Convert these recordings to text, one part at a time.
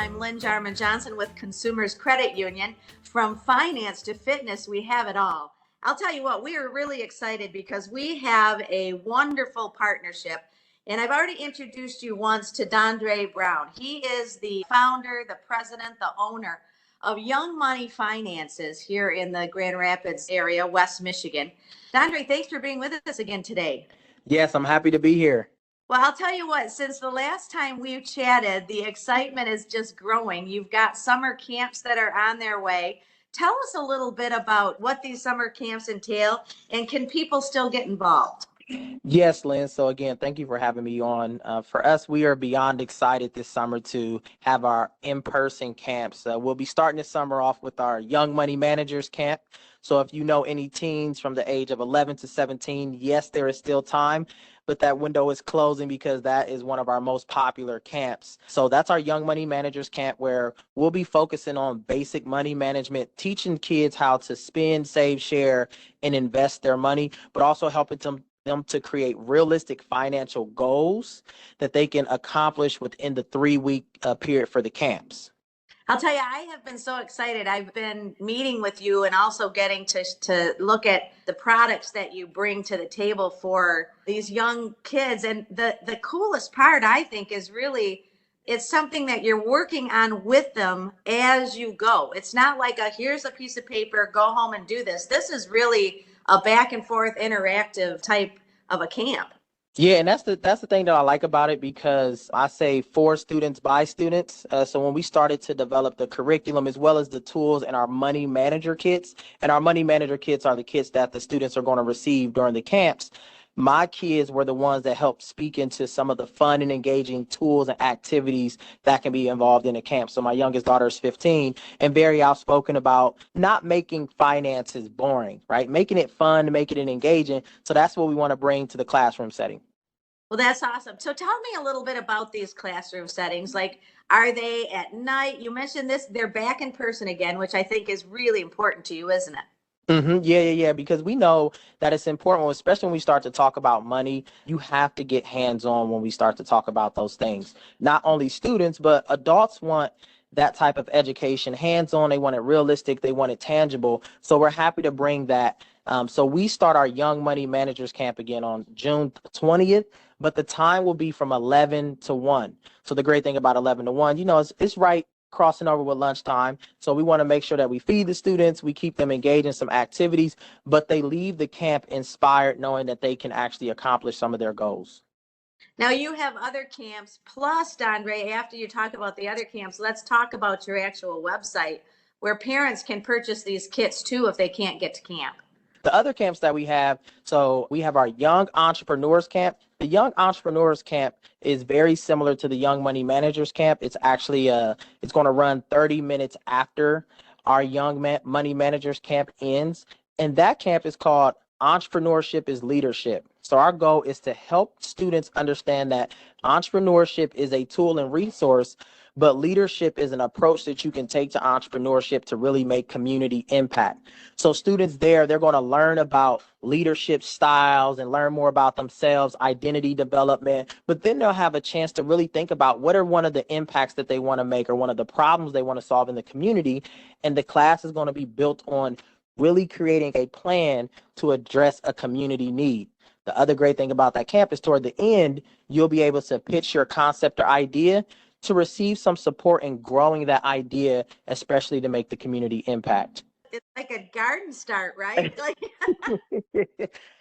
I'm Lynn Jarman Johnson with Consumers Credit Union. From finance to fitness, we have it all. I'll tell you what, we are really excited because we have a wonderful partnership. And I've already introduced you once to Dondrea Brown. He is the founder, the president, the owner of Young Money Finances here in the Grand Rapids area, West Michigan. Dondrea, thanks for being with us again today. Yes, I'm happy to be here. Well, I'll tell you what, since the last time we've chatted, the excitement is just growing. You've got summer camps that are on their way. Tell us a little bit about what these summer camps entail, and can people still get involved? Yes, Lynn. So again, thank you for having me on. For us, we are beyond excited this summer to have our in-person camps. We'll be starting this summer off with our Young Money Managers Camp. So if you know any teens from the age of 11 to 17, yes, there is still time, but that window is closing because that is one of our most popular camps. So that's our Young Money Managers Camp, where we'll be focusing on basic money management, teaching kids how to spend, save, share, and invest their money, but also helping them to create realistic financial goals that they can accomplish within the 3-week period for the camps. I'll tell you, I have been so excited. I've been meeting with you and also getting to look at the products that you bring to the table for these young kids. And the coolest part, I think, is really it's something that you're working on with them as you go. It's not like here's a piece of paper, go home and do this. This is really a back and forth interactive type of a camp. Yeah, and that's the thing that I like about it, because I say for students by students. So when we started to develop the curriculum as well as the tools and our money manager kits, and our money manager kits are the kits that the students are going to receive during the camps. My kids were the ones that helped speak into some of the fun and engaging tools and activities that can be involved in a camp. So my youngest daughter is 15 and very outspoken about not making finances boring, right? Making it fun, making it engaging. So that's what we want to bring to the classroom setting. Well, that's awesome. So tell me a little bit about these classroom settings. Like, are they at night? You mentioned this, they're back in person again, which I think is really important to you, isn't it? Yeah. Because we know that it's important, especially when we start to talk about money. You have to get hands-on when we start to talk about those things. Not only students, but adults want that type of education, hands-on. They want it realistic. They want it tangible. So we're happy to bring that. So we start our Young Money Managers Camp again on June 20th, but the time will be from 11 to 1. So the great thing about 11 to 1, it's right crossing over with lunchtime. So we want to make sure that we feed the students, we keep them engaged in some activities, but they leave the camp inspired, knowing that they can actually accomplish some of their goals. Now you have other camps plus, Dondrea, after you talk about the other camps, let's talk about your actual website where parents can purchase these kits too if they can't get to camp. The other camps that we have, so we have our Young Entrepreneurs Camp. The Young Entrepreneurs Camp is very similar to the Young Money Managers Camp. It's actually it's going to run 30 minutes after our Money Managers Camp ends, and that camp is called Entrepreneurship is Leadership. So our goal is to help students understand that entrepreneurship is a tool and resource, but leadership is an approach that you can take to entrepreneurship to really make community impact. So students there, they're going to learn about leadership styles and learn more about themselves, identity development, but then they'll have a chance to really think about what are one of the impacts that they want to make or one of the problems they want to solve in the community. And the class is going to be built on really creating a plan to address a community need. The other great thing about that camp is toward the end, you'll be able to pitch your concept or idea to receive some support in growing that idea, especially to make the community impact. It's like a garden start, right? Like,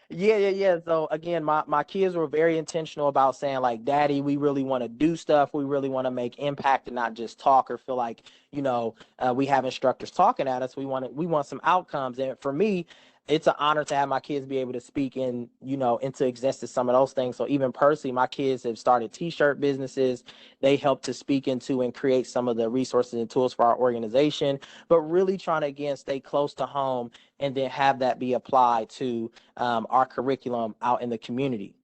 Yeah. So again, my kids were very intentional about saying, like, Daddy, we really want to do stuff. We really want to make impact and not just talk or feel like, we have instructors talking at us. We want some outcomes. And for me, it's an honor to have my kids be able to speak into existence some of those things. So even personally, my kids have started t-shirt businesses. They help to speak into and create some of the resources and tools for our organization, but really trying to, again, stay close to home and then have that be applied to our curriculum out in the community.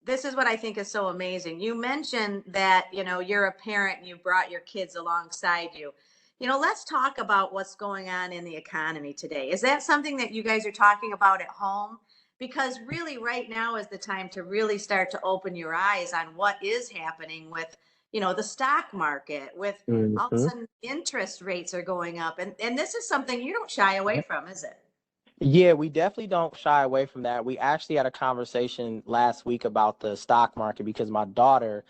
this is what I think is so amazing. You mentioned that, you're a parent and you brought your kids alongside you. Let's talk about what's going on in the economy today. Is that something that you guys are talking about at home? Because really right now is the time to really start to open your eyes on what is happening with, the stock market with all of a Mhm. sudden interest rates are going up. And this is something you don't shy away from, is it? Yeah, we definitely don't shy away from that. We actually had a conversation last week about the stock market because my daughter,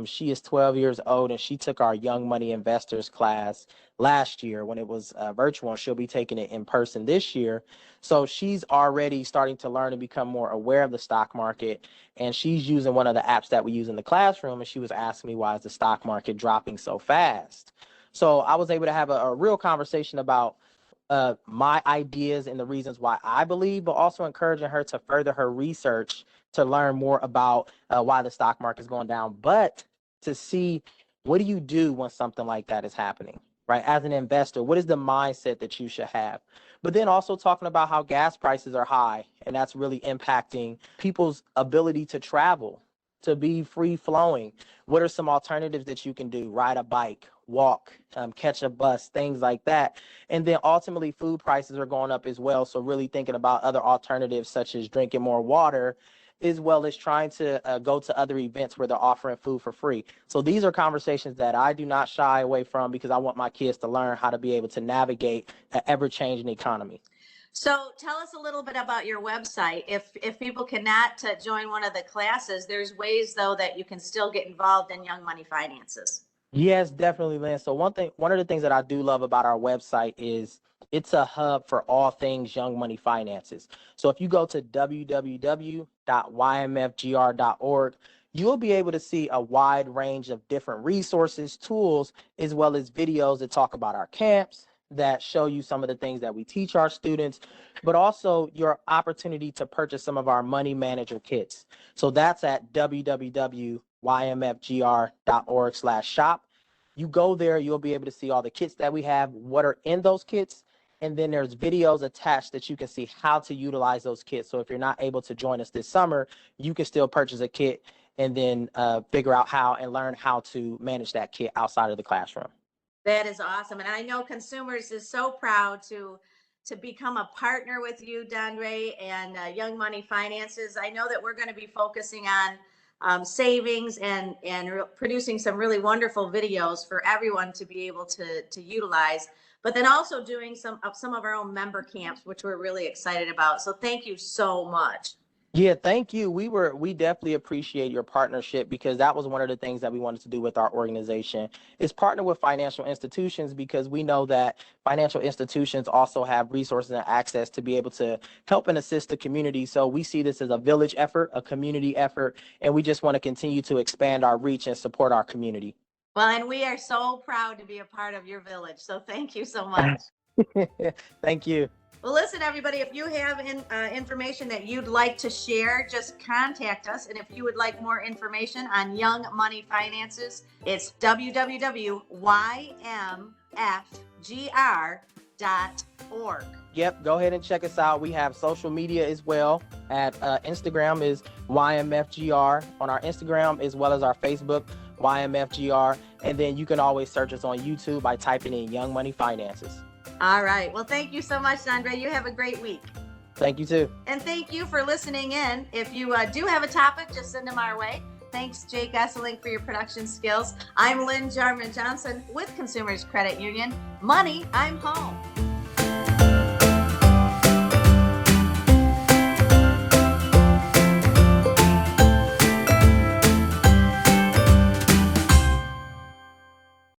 she is 12 years old and she took our Young Money Investors class last year when it was virtual, and she'll be taking it in person this year. So she's already starting to learn and become more aware of the stock market. And she's using one of the apps that we use in the classroom. And she was asking me, why is the stock market dropping so fast? So I was able to have a real conversation about my ideas and the reasons why I believe, but also encouraging her to further her research to learn more about why the stock market is going down, but to see what do you do when something like that is happening, right? As an investor, what is the mindset that you should have? But then also talking about how gas prices are high, and that's really impacting people's ability to travel, to be free flowing. What are some alternatives that you can do? Ride a bike, walk, catch a bus, things like that. And then ultimately, food prices are going up as well. So, really thinking about other alternatives such as drinking more water, as well as trying to go to other events where they're offering food for free. So, these are conversations that I do not shy away from because I want my kids to learn how to be able to navigate an ever changing economy. So tell us a little bit about your website. If people cannot join one of the classes, there's ways though that you can still get involved in Young Money Finances. Yes, definitely, Lynn. So one of the things that I do love about our website is it's a hub for all things Young Money Finances. So if you go to www.ymfgr.org, you'll be able to see a wide range of different resources, tools, as well as videos that talk about our camps, that show you some of the things that we teach our students, but also your opportunity to purchase some of our money manager kits. So that's at www.ymfgr.org/shop. You go there, you'll be able to see all the kits that we have, what are in those kits, and then there's videos attached that you can see how to utilize those kits. So if you're not able to join us this summer, you can still purchase a kit and then figure out how and learn how to manage that kit outside of the classroom. That is awesome. And I know consumers is so proud to become a partner with you, Dondrea, and Young Money Finances. I know that we're going to be focusing on savings and producing some really wonderful videos for everyone to be able to utilize. But then also doing some of our own member camps, which we're really excited about. So thank you so much. Yeah, thank you. We definitely appreciate your partnership because that was one of the things that we wanted to do with our organization is partner with financial institutions because we know that financial institutions also have resources and access to be able to help and assist the community. So we see this as a village effort, a community effort, and we just want to continue to expand our reach and support our community. Well, and we are so proud to be a part of your village. So thank you so much. Thank you. Well, listen, everybody, if you have information that you'd like to share, just contact us. And if you would like more information on Young Money Finances, it's www.ymfgr.org. Yep, go ahead and check us out. We have social media as well. At Instagram is YMFGR on our Instagram as well as our Facebook, YMFGR. And then you can always search us on YouTube by typing in Young Money Finances. All right. Well, thank you so much, Dondrea. You have a great week. Thank you, too. And thank you for listening in. If you do have a topic, just send them our way. Thanks, Jake Esseling, for your production skills. I'm Lynn Jarman Johnson with Consumers Credit Union. Money, I'm home.